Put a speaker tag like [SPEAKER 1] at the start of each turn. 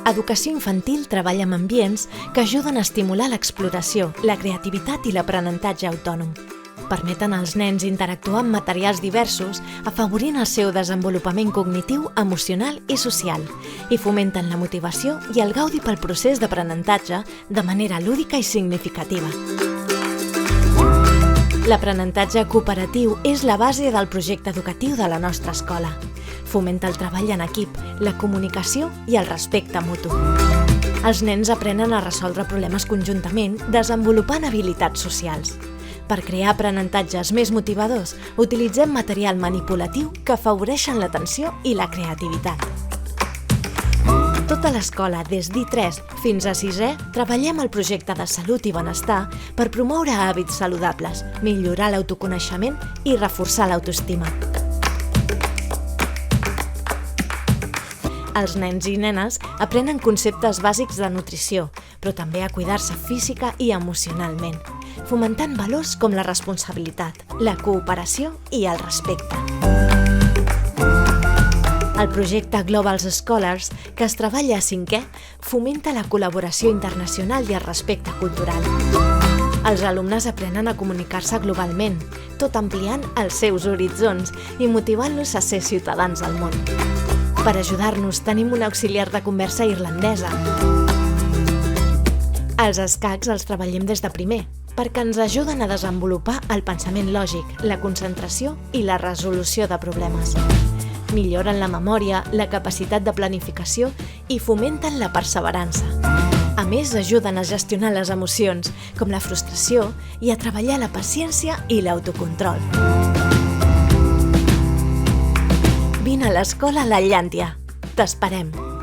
[SPEAKER 1] Educació infantil treballa amb ambients que ajuden a estimular l'exploració, la creativitat i l'aprenentatge autònom. Permeten als nens interactuar amb materials diversos, afavorint el seu desenvolupament cognitiu, emocional i social, i fomenten la motivació i el gaudi pel procés d'aprenentatge de manera lúdica i significativa. L'aprenentatge cooperatiu és la base del projecte educatiu de la nostra escola. Fomenta el treball en equip, la comunicació i el respecte mutu. Els nens aprenen a resoldre problemes conjuntament, desenvolupant habilitats socials. Per crear aprenentatges més motivadors, utilitzem material manipulatiu que afavoreixen l'atenció i la creativitat. Tota l'escola, des d'I3 fins a 6è, treballem el projecte de salut i benestar per promoure hàbits saludables, millorar l'autoconeixement i reforçar l'autoestima. Els nens i nenes aprenen conceptes bàsics de nutrició, però també a cuidar-se física i emocionalment, fomentant valors com la responsabilitat, la cooperació i el respecte. El projecte Global Scholars, que es treballa a 5è, fomenta la col·laboració internacional i el respecte cultural. Els alumnes aprenen a comunicar-se globalment, tot ampliant els seus horitzons i motivant-los a ser ciutadans del món. Per ajudar-nos, tenim una auxiliar de conversa irlandesa. Els escacs els treballem des de primer, perquè ens ajuden a desenvolupar el pensament lògic, la concentració i la resolució de problemes. Milloren la memòria, la capacitat de planificació i fomenten la perseverança. A més, ajuden a gestionar les emocions, com la frustració, i a treballar la paciència i l'autocontrol. Vine a l'escola La Llàntia. T'esperem!